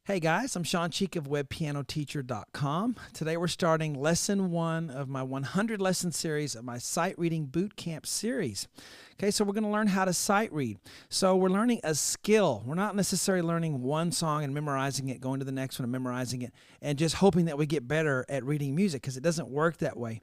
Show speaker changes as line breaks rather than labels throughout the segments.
Hey guys, I'm Sean Cheek of WebPianoTeacher.com. Today we're starting lesson 1 of my 100 lesson series of my sight reading boot camp series. Okay, so we're going to learn how to sight read. So we're learning a skill. We're not necessarily learning one song and memorizing it, going to the next one and memorizing it, and just hoping that we get better at reading music, because it doesn't work that way.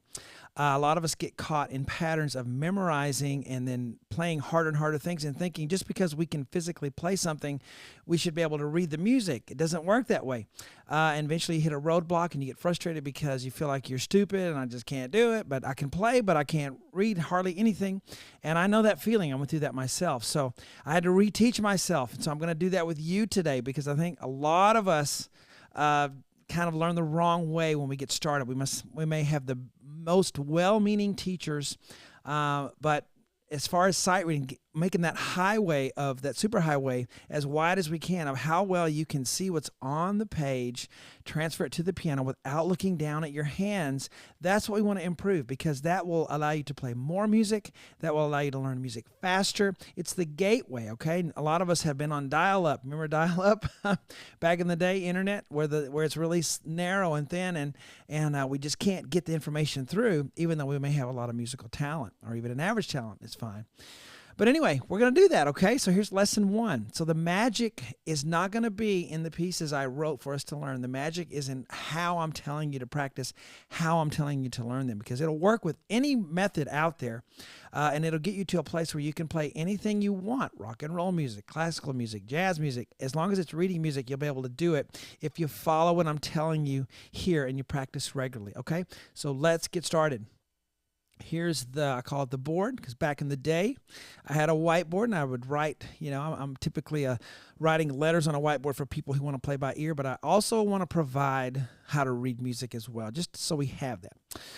A lot of us get caught in patterns of memorizing and then playing harder and harder things and thinking just because we can physically play something, we should be able to read the music. It doesn't work that way. And eventually you hit a roadblock and you get frustrated because you feel like you're stupid and I just can't do it, but I can play, but I can't read hardly anything. And I know that feeling. I went through that myself. So I had to reteach myself. And so I'm going to do that with you today, because I think a lot of us kind of learn the wrong way when we get started. We may have the most well-meaning teachers, but as far as sight reading, making that highway of that superhighway as wide as we can of how well you can see what's on the page, transfer it to the piano without looking down at your hands. That's what we want to improve, because that will allow you to play more music. That will allow you to learn music faster. It's the gateway, okay? A lot of us have been on dial-up. Remember dial-up back in the day, internet, where it's really narrow and thin, and we just can't get the information through, even though we may have a lot of musical talent, or even an average talent. It's fine. But anyway, we're going to do that, okay? So here's lesson 1. So the magic is not going to be in the pieces I wrote for us to learn. The magic is in how I'm telling you to practice, how I'm telling you to learn them, because it'll work with any method out there, and it'll get you to a place where you can play anything you want: rock and roll music, classical music, jazz music. As long as it's reading music, you'll be able to do it if you follow what I'm telling you here and you practice regularly, okay? So let's get started. Here's I call it the board, because back in the day, I had a whiteboard and I would write, I'm typically writing letters on a whiteboard for people who want to play by ear, but I also want to provide how to read music as well, just so we have that.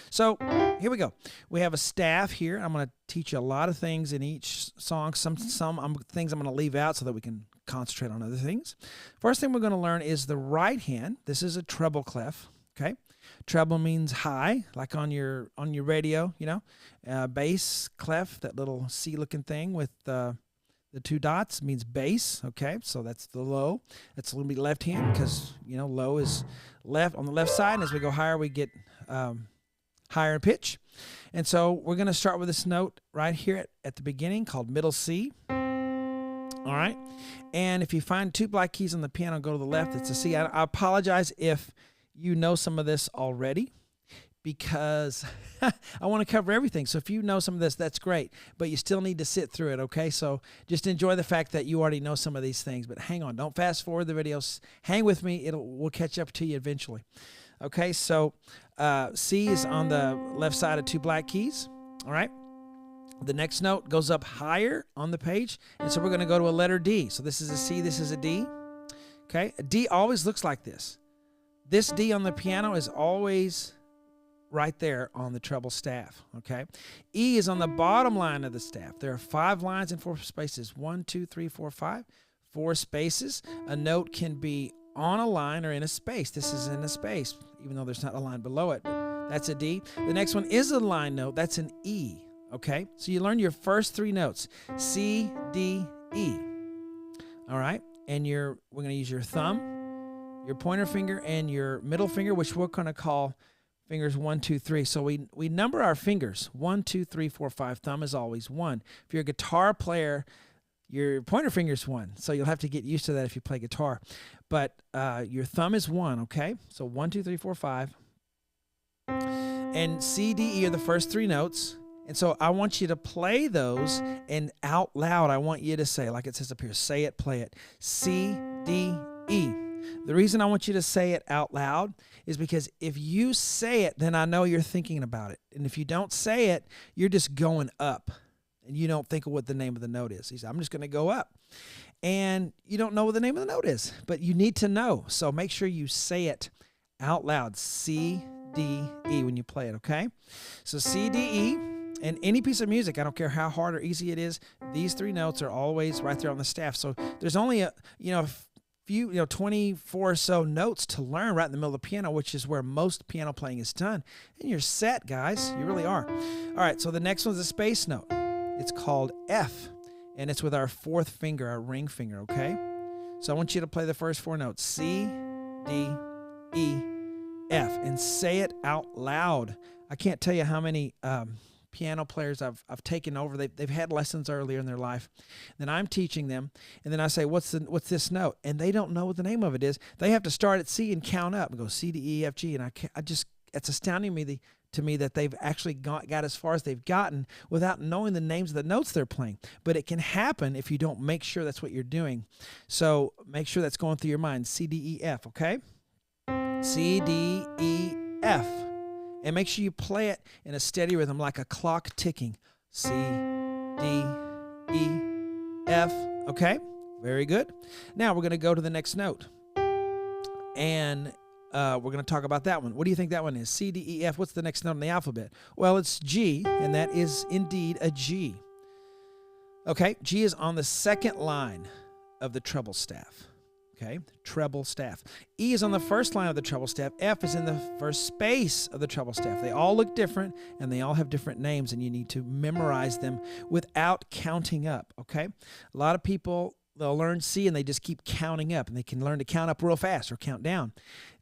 So here we go. We have a staff here. I'm going to teach you a lot of things in each song. Some things I'm going to leave out so that we can concentrate on other things. First thing we're going to learn is the right hand. This is a treble clef, okay? Treble means high, like on your radio, bass clef, that little C-looking thing with the 2 dots means bass, okay? So that's the low. That's going to be left hand, because, low is left on the left side, and as we go higher, we get higher in pitch. And so we're going to start with this note right here at the beginning called middle C. All right? And if you find 2 black keys on the piano, go to the left, it's a C. I apologize if you know some of this already, because I want to cover everything. So if you know some of this, that's great, but you still need to sit through it, okay? So just enjoy the fact that you already know some of these things, but hang on. Don't fast forward the videos. Hang with me. We'll catch up to you eventually. Okay, so C is on the left side of 2 black keys, all right? The next note goes up higher on the page, and so we're going to go to a letter D. So this is a C, this is a D, okay? A D always looks like this. This D on the piano is always right there on the treble staff, okay? E is on the bottom line of the staff. There are 5 lines and 4 spaces. 1, 2, 3, 4, 5. 4 spaces. A note can be on a line or in a space. This is in a space, even though there's not a line below it. But that's a D. The next one is a line note. That's an E, okay? So you learn your first 3 notes: C, D, E. All right? And we're going to use your thumb, your pointer finger, and your middle finger, which we're going to call fingers 1, 2, 3. So we number our fingers 1, 2, 3, 4, 5. Thumb is always 1. If you're a guitar player, your pointer finger is 1. So you'll have to get used to that if you play guitar. But your thumb is 1, okay? So 1, 2, 3, 4, 5. And C, D, E are the first 3 notes. And so I want you to play those, and out loud I want you to say, like it says up here, say it, play it. C, D, E. The reason I want you to say it out loud is because if you say it, then I know you're thinking about it. And if you don't say it, you're just going up, and you don't think of what the name of the note is. You say, I'm just going to go up. And you don't know what the name of the note is, but you need to know. So make sure you say it out loud, C, D, E, when you play it, okay? So C, D, E. And any piece of music, I don't care how hard or easy it is, these 3 notes are always right there on the staff. So there's only a few, 24 or so notes to learn right in the middle of the piano, which is where most piano playing is done. And you're set, guys. You really are. All right, so the next one's a space note. It's called F, and it's with our 4th finger, our ring finger, okay? So I want you to play the first 4 notes, C, D, E, F, and say it out loud. I can't tell you how many piano players I've taken over. They've had lessons earlier in their life. Then I'm teaching them, and then I say, what's this note? And they don't know what the name of it is. They have to start at C and count up and go C, D, E, F, G. And it's astounding to me that they've actually got as far as they've gotten without knowing the names of the notes they're playing. But it can happen if you don't make sure that's what you're doing. So make sure that's going through your mind. C, D, E, F, okay? C, D, E, F. And make sure you play it in a steady rhythm like a clock ticking. C, D, E, F. Okay? Very good. Now we're going to go to the next note. And we're going to talk about that one. What do you think that one is? C, D, E, F. What's the next note in the alphabet? Well, it's G, and that is indeed a G. Okay? G is on the second line of the treble staff. Okay, treble staff. E is on the first line of the treble staff. F is in the first space of the treble staff. They all look different, and they all have different names, and you need to memorize them without counting up, okay? A lot of people, they'll learn C, and they just keep counting up, and they can learn to count up real fast or count down.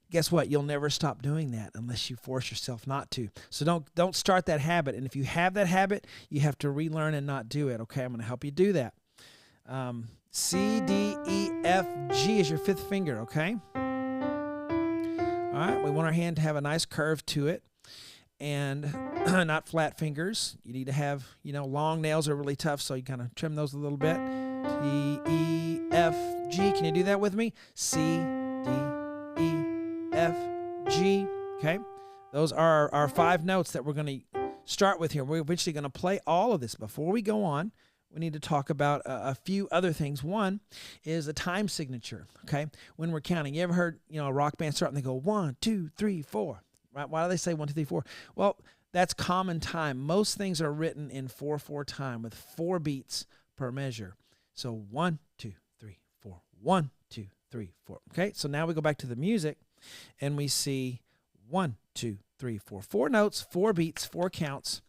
Guess what? You'll never stop doing that unless you force yourself not to. So don't start that habit, and if you have that habit, you have to relearn and not do it, okay? I'm going to help you do that. C, D, E, F, G is your 5th finger, okay? All right, we want our hand to have a nice curve to it and not flat fingers. You need to have, long nails are really tough, so you kind of trim those a little bit. T, E, F, G. Can you do that with me? C, D, E, F, G, okay? Those are our 5 notes that we're going to start with here. We're eventually going to play all of this. Before we go on, we need to talk about a few other things. One is a time signature, okay? When we're counting. You ever heard, a rock band start and they go 1, 2, 3, 4, right? Why do they say 1, 2, 3, 4? Well, that's common time. Most things are written in 4/4 time with 4 beats per measure. So 1, 2, 3, 4, 1, 2, 3, 4. Okay, so now we go back to the music and we see 1, 2, 3, 4. 4 notes, 4 beats, 4 counts.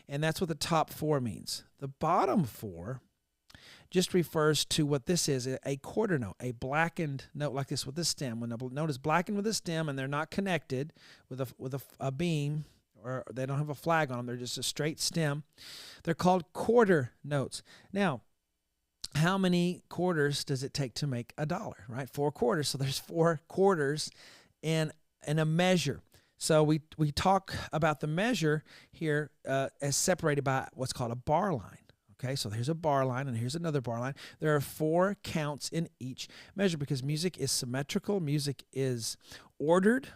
And that's what the top 4 means. The bottom 4 just refers to what this is, a quarter note, a blackened note like this with the stem. When a note is blackened with a stem and they're not connected with a beam, or they don't have a flag on them, they're just a straight stem, they're called quarter notes. Now, how many quarters does it take to make $1, right? 4 quarters. So there's 4 quarters in a measure. So we talk about the measure here as separated by what's called a bar line. Okay, so here's a bar line and here's another bar line. There are 4 counts in each measure because music is symmetrical. Music is ordered.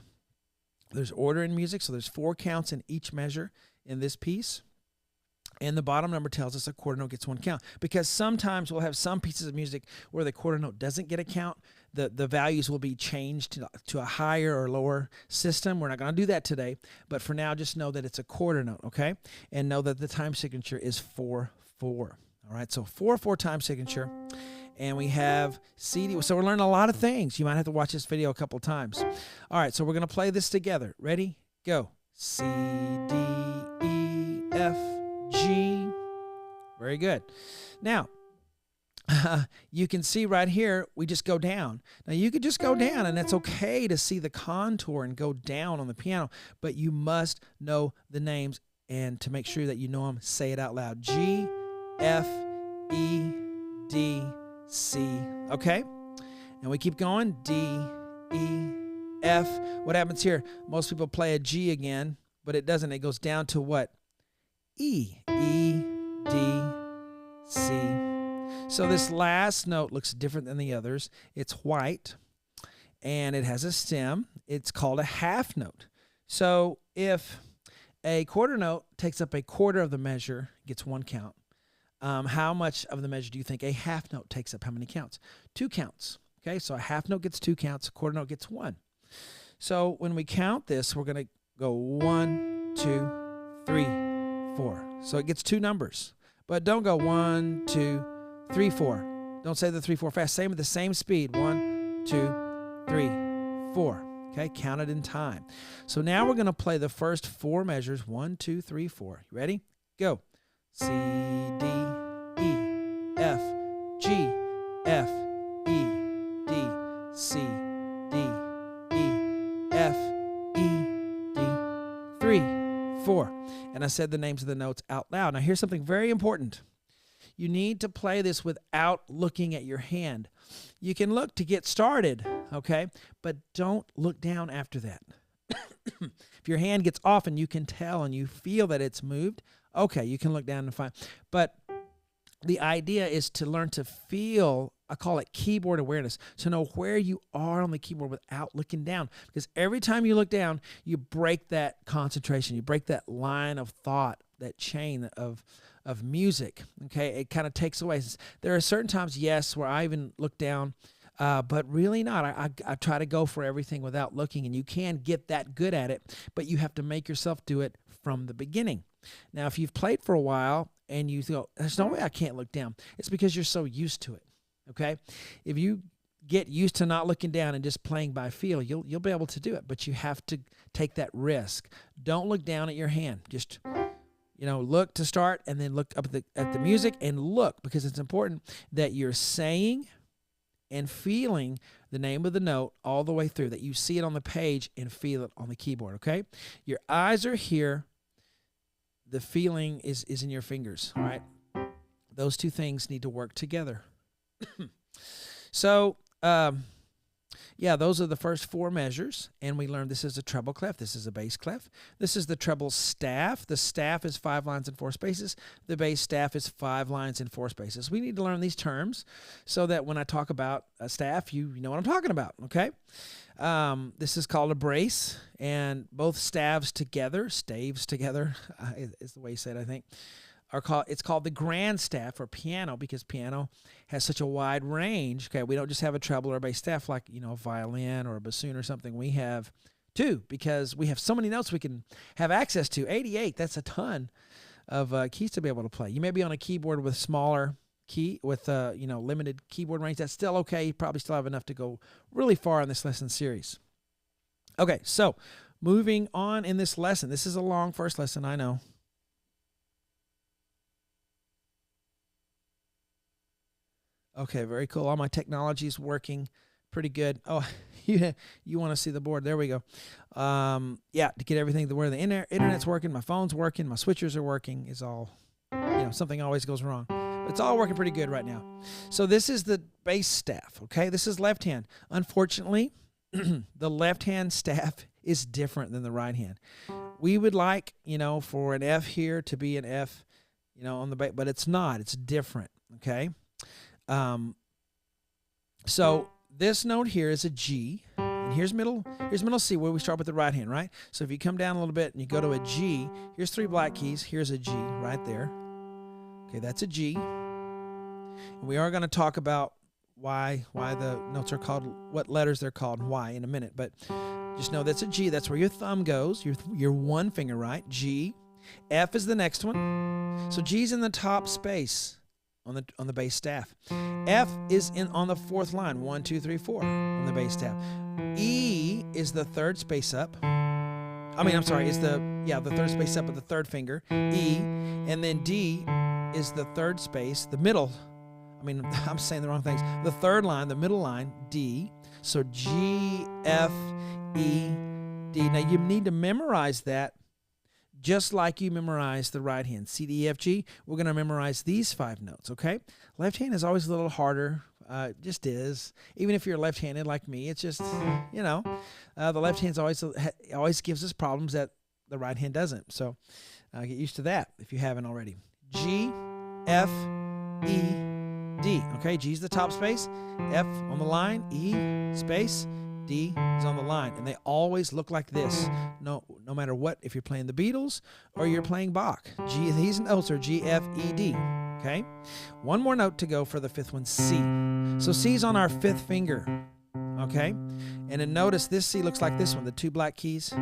There's order in music, so there's 4 counts in each measure in this piece. And the bottom number tells us a quarter note gets 1 count. Because sometimes we'll have some pieces of music where the quarter note doesn't get a count. The values will be changed to a higher or lower system. We're not going to do that today. But for now, just know that it's a quarter note, okay? And know that the time signature is 4/4. All right, so 4/4 time signature. And we have CD. So we're learning a lot of things. You might have to watch this video a couple times. All right, so we're going to play this together. Ready? Go. C, D, E, F, G. Very good. Now, you can see right here, we just go down. Now, you could just go down, and it's okay to see the contour and go down on the piano, but you must know the names, and to make sure that you know them, say it out loud. G, F, E, D, C. Okay? And we keep going. D, E, F. What happens here? Most people play a G again, but it doesn't. It goes down to what? E, E, D, C. So this last note looks different than the others. It's white, and it has a stem. It's called a half note. So if a quarter note takes up a quarter of the measure, gets 1 count. How much of the measure do you think a half note takes up? How many counts? 2 counts. Okay, so a half note gets 2 counts. A quarter note gets 1. So when we count this, we're going to go 1, 2, 3, 4. So it gets 2 numbers. But don't go 1, 2, 3, 4. Don't say the 3, 4 fast. Same at the same speed. 1, 2, 3, 4. Okay, count it in time. So now we're going to play the first 4 measures. 1, 2, 3, 4. You ready? Go. C, D, E, F, G, F, E, D, 4. And I said the names of the notes out loud. Now, here's something very important. You need to play this without looking at your hand. You can look to get started, okay? But don't look down after that. If your hand gets off and you can tell and you feel that it's moved, okay, you can look down and find. But the idea is to learn to feel, I call it keyboard awareness, to know where you are on the keyboard without looking down. Because every time you look down, you break that concentration. You break that line of thought, that chain of music, okay? It kind of takes away. There are certain times, yes, where I even look down, but really not. I try to go for everything without looking, and you can get that good at it, but you have to make yourself do it from the beginning. Now, if you've played for a while and you go, there's no way I can't look down, it's because you're so used to it, okay? If you get used to not looking down and just playing by feel, you'll be able to do it, but you have to take that risk. Don't look down at your hand. Just look to start, and then look up at the music and look, because it's important that you're saying and feeling the name of the note all the way through, that you see it on the page and feel it on the keyboard, okay? Your eyes are here. The feeling is in your fingers, all right? Those two things need to work together. So, those are the first 4 measures, and we learned this is a treble clef, this is a bass clef, this is the treble staff. The staff is 5 lines and 4 spaces. The bass staff is 5 lines and 4 spaces. We need to learn these terms so that when I talk about a staff, you know what I'm talking about, okay? This is called a brace, and both staves together is the way you say it, I think, it's called the grand staff or piano, because piano has such a wide range. Okay, we don't just have a treble or a bass staff like, a violin or a bassoon or something. We have 2, because we have so many notes we can have access to. 88, that's a ton of keys to be able to play. You may be on a keyboard with smaller key, with limited keyboard range. That's still okay. You probably still have enough to go really far in this lesson series. Okay, so moving on in this lesson. This is a long first lesson, I know. Okay, very cool. All my technology is working pretty good. Oh, you want to see the board? There we go. To get everything where the internet's working, my phone's working, my switchers are working. Is all, something always goes wrong. But it's all working pretty good right now. So this is the bass staff, okay? This is left hand. Unfortunately, the left hand staff is different than the right hand. We would like, for an F here to be an F, on the bass, but it's not. It's different, okay? So this note here is a G, and here's middle C, where we start with the right hand, right? So if you come down a little bit and you go to a G, here's 3 black keys. Here's a G right there. Okay, that's a G. And we are going to talk about why the notes are called, what letters they're called, and why in a minute. But just know that's a G. That's where your thumb goes. Your one finger, right? G. F is the next one. So G's in the top space on the bass staff. F is on the 4th line. 1, 2, 3, 4 on the bass staff. E is the 3rd space up. Is the 3rd space up with the 3rd finger. E, and then D is the 3rd space, the middle. I'm saying the wrong things. The 3rd line, the middle line, D. So G, F, E, D. Now you need to memorize that just like you memorize the right hand. C, D, E, F, G. We're going to memorize these 5 notes, okay? Left hand is always a little harder. Just is. Even if you're left-handed like me, it's just, the left hand always gives us problems that the right hand doesn't. So get used to that if you haven't already. G, F, E, D. Okay, G's the top space, F on the line, E space, D is on the line. And they always look like this, no matter what, if you're playing the Beatles or you're playing Bach. These notes are G, F, E, D. Okay, one more note to go for the 5th one, C. So C's on our 5th finger. Okay, and then notice this C looks like this one, the 2 black keys. So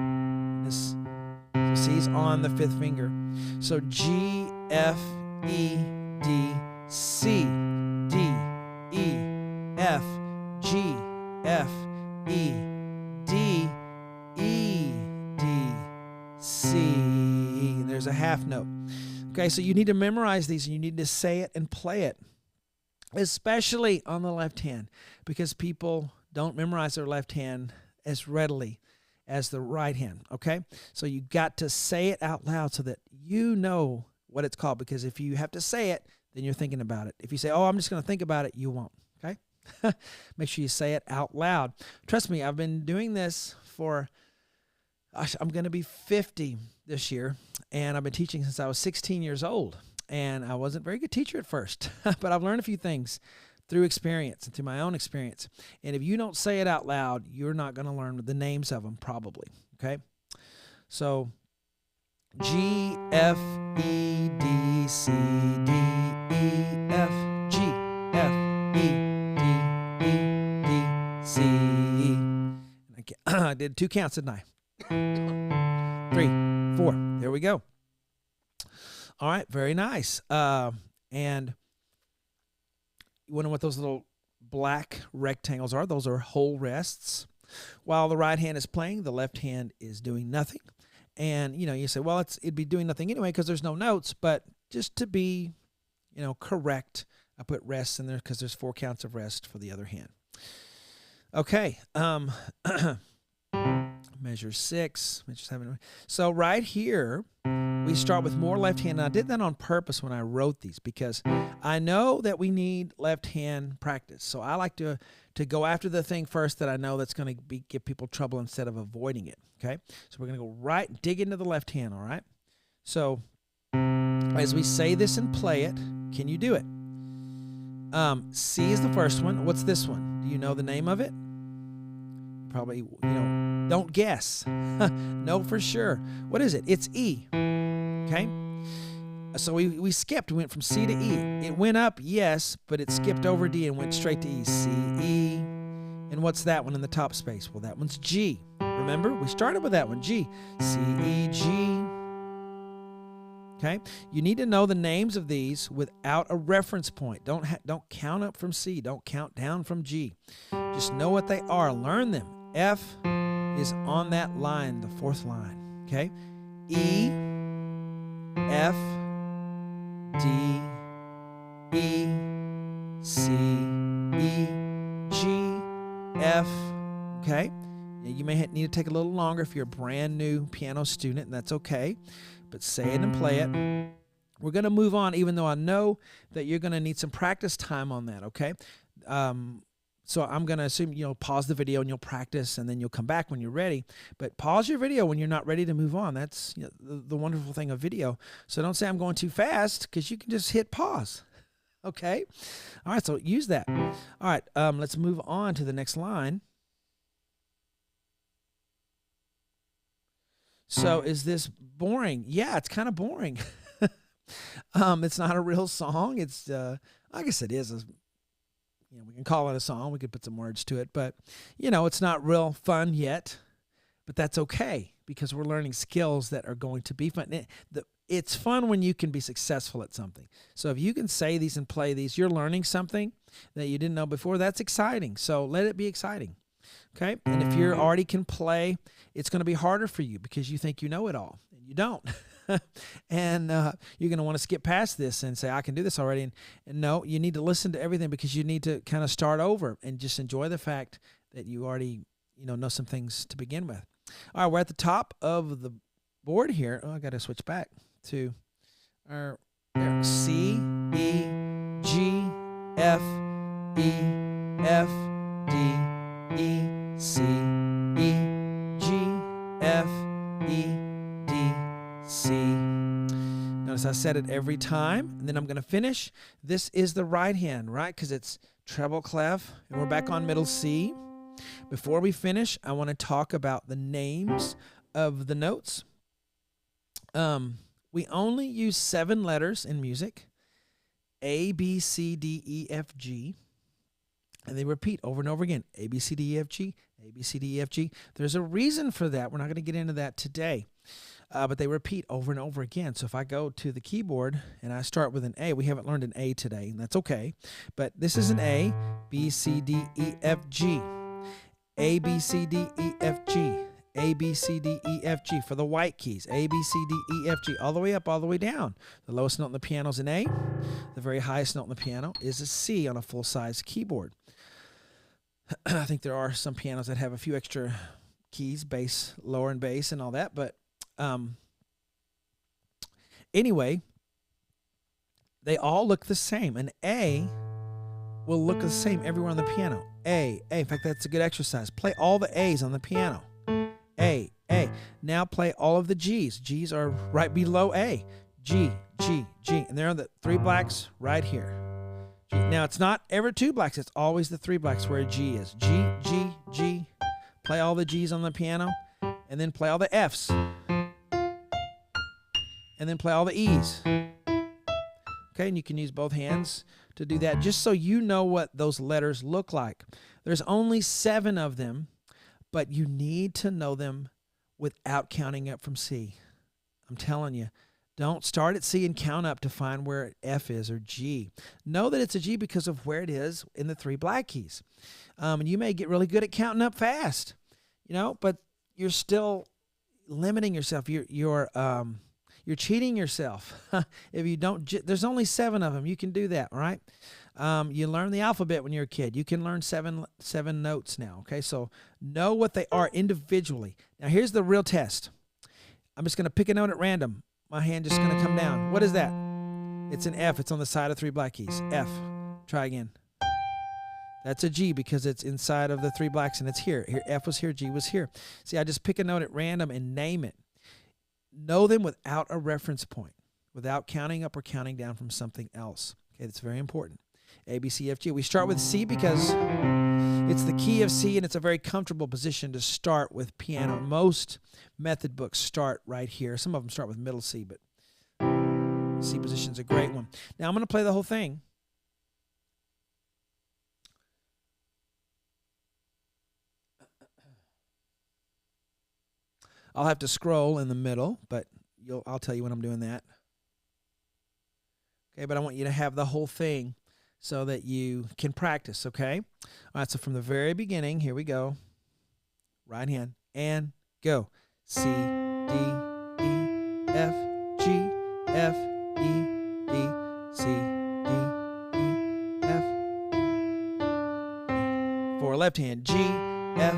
C's on the 5th finger. So G, F, E, D, C, D, E, F, G, F, E, D, E, D, C. There's a half note. Okay, so you need to memorize these, and you need to say it and play it, especially on the left hand, because people don't memorize their left hand as readily as the right hand, okay? So you got to say it out loud so that you know what it's called, because if you have to say it, then you're thinking about it. If you say, oh, I'm just going to think about it, you won't, okay? Make sure you say it out loud. Trust me, I've been doing this for, gosh, I'm going to be 50 this year, and I've been teaching since I was 16 years old, and I wasn't a very good teacher at first, but I've learned a few things through experience and through my own experience. And if you don't say it out loud, you're not going to learn the names of them probably, okay? So G, F, E, D, C, D, E, F, G, F, E, D, E, D, C, E. I did 2 counts, didn't I? 3, 4. There we go. All right, very nice. And you wonder what those little black rectangles are? Those are whole rests. While the right hand is playing, the left hand is doing nothing. And, you say, well, it'd be doing nothing anyway because there's no notes. But just to be, correct, I put rests in there because there's 4 counts of rest for the other hand. Okay. Measure 6, measure 7. So right here, we start with more left hand. And I did that on purpose when I wrote these because I know that we need left hand practice. So I like to go after the thing first that I know that's going to give people trouble instead of avoiding it. Okay, so we're going to go right, dig into the left hand. All right. So as we say this and play it, can you do it? C is the first one. What's this one? Do you know the name of it? Probably, don't guess. Know for sure. What is it? It's E. Okay? So we skipped. We went from C to E. It went up, yes, but it skipped over D and went straight to E. C, E. And what's that one in the top space? Well, that one's G. Remember? We started with that one, G. C, E, G. Okay? You need to know the names of these without a reference point. Don't count up from C. Don't count down from G. Just know what they are. Learn them. F is on that line, the 4th line. Okay? E, F, D, E, C, E, G, F. Okay? You may need to take a little longer if you're a brand new piano student, and that's okay. But say it and play it. We're going to move on, even though I know that you're going to need some practice time on that, okay? So I'm going to assume you'll pause the video and you'll practice, and then you'll come back when you're ready. But pause your video when you're not ready to move on. That's the wonderful thing of video. So don't say I'm going too fast, because you can just hit pause. Okay? All right, so use that. All right, let's move on to the next line. So is this boring? Yeah, it's kind of boring. It's not a real song. It's I guess it is. We can call it a song. We could put some words to it, but it's not real fun yet. But that's okay, because we're learning skills that are going to be fun. It's fun when you can be successful at something. So if you can say these and play these, you're learning something that you didn't know before. That's exciting. So let it be exciting. Okay? And if you already can play, it's going to be harder for you because you think you know it all, and you don't. And you're going to want to skip past this and say, I can do this already. And no, you need to listen to everything, because you need to kind of start over and just enjoy the fact that you already know some things to begin with. All right, we're at the top of the board here. Oh, I got to switch back to our C, E, G, F, E, F, D, E, C, E, G, F, E, D, C. Notice I said it every time, and then I'm going to finish. This is the right hand, right? Because it's treble clef, and we're back on middle C. Before we finish, I want to talk about the names of the notes. We only use 7 letters in music: A, B, C, D, E, F, G. And they repeat over and over again. A, B, C, D, E, F, G. A, B, C, D, E, F, G. There's a reason for that. We're not going to get into that today. But they repeat over and over again. So if I go to the keyboard and I start with an A, we haven't learned an A today, and that's okay. But this is an A, B, C, D, E, F, G. A, B, C, D, E, F, G. A, B, C, D, E, F, G. For the white keys, A, B, C, D, E, F, G. All the way up, all the way down. The lowest note on the piano is an A. The very highest note on the piano is a C on a full-size keyboard. I think there are some pianos that have a few extra keys, bass, lower and bass and all that. But anyway, they all look the same. An A will look the same everywhere on the piano. A. In fact, that's a good exercise. Play all the A's on the piano. A. Now play all of the G's. G's are right below A. G. And they're on the 3 blacks right here. G. Now, it's not ever 2 blacks. It's always the 3 blacks where a G is. G. Play all the G's on the piano. And then play all the F's. And then play all the E's. Okay, and you can use both hands to do that, just so you know what those letters look like. There's only 7 of them, but you need to know them without counting up from C. I'm telling you, don't start at C and count up to find where F is or G. Know that it's a G because of where it is in the 3 black keys. And you may get really good at counting up fast, but you're still limiting yourself. You're cheating yourself. If you don't, there's only 7 of them. You can do that, all right? You learn the alphabet when you're a kid. You can learn seven notes now, okay? So know what they are individually. Now, here's the real test. I'm just going to pick a note at random. My hand just going to come down. What is that? It's an F. It's on the side of 3 black keys. F. Try again. That's a G because it's inside of the 3 blacks and it's here. Here, F was here, G was here. See, I just pick a note at random and name it. Know them without a reference point, without counting up or counting down from something else. Okay, that's very important. A, B, C, F, G. We start with C because it's the key of C, and it's a very comfortable position to start with piano. Most method books start right here. Some of them start with middle C, but C position's a great one. Now I'm going to play the whole thing. I'll have to scroll in the middle, but I'll tell you when I'm doing that. Okay, but I want you to have the whole thing so that you can practice, okay? All right, so from the very beginning, here we go. Right hand, and go. C, D, E, F, G, F, E, D, C, D, E, F, E. For left hand, G, F,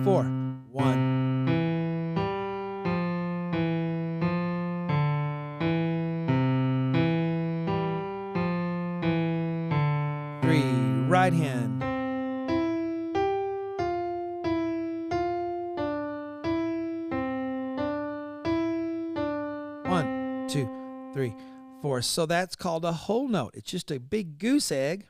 4, 1. Right hand. 1, 2, 3, 4. So that's called a whole note. It's just a big goose egg.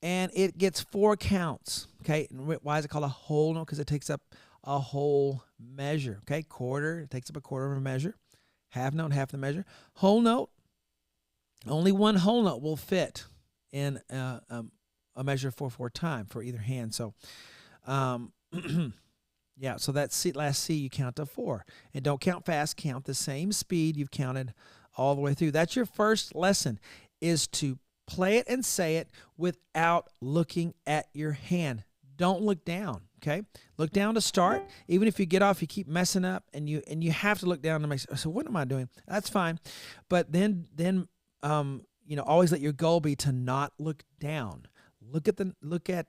And it gets 4 counts, okay? And why is it called a whole note? Because it takes up a whole measure, okay? Quarter, it takes up a quarter of a measure. Half note, half the measure. Whole note, only one whole note will fit in a measure 4/4 time for either hand. So, yeah, so that last C, you count to 4. And don't count fast, count the same speed you've counted all the way through. That's your first lesson, is to play it and say it without looking at your hand. Don't look down, okay? Look down to start. Even if you get off, you keep messing up, and you have to look down to make. So what am I doing? That's fine, but then always let your goal be to not look down. Look at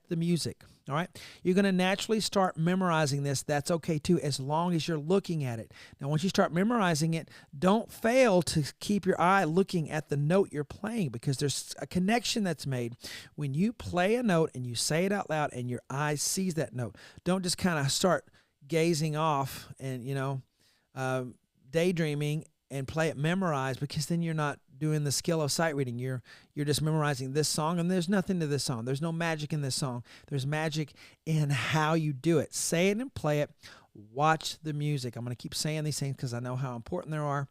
the music. All right, you're going to naturally start memorizing this. That's okay too, as long as you're looking at it. Now, once you start memorizing it, don't fail to keep your eye looking at the note you're playing, because there's a connection that's made when you play a note and you say it out loud and your eye sees that note. Don't just kind of start gazing off and daydreaming and play it memorized, because then you're not doing the skill of sight reading. You're just memorizing this song, and there's nothing to this song. There's no magic in this song. There's magic in how you do it. Say it and play it. Watch the music. I'm going to keep saying these things because I know how important they are,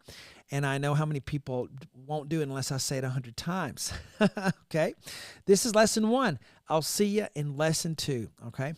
and I know how many people won't do it unless I say it 100 times. Okay? This is lesson 1. I'll see you in lesson 2. Okay?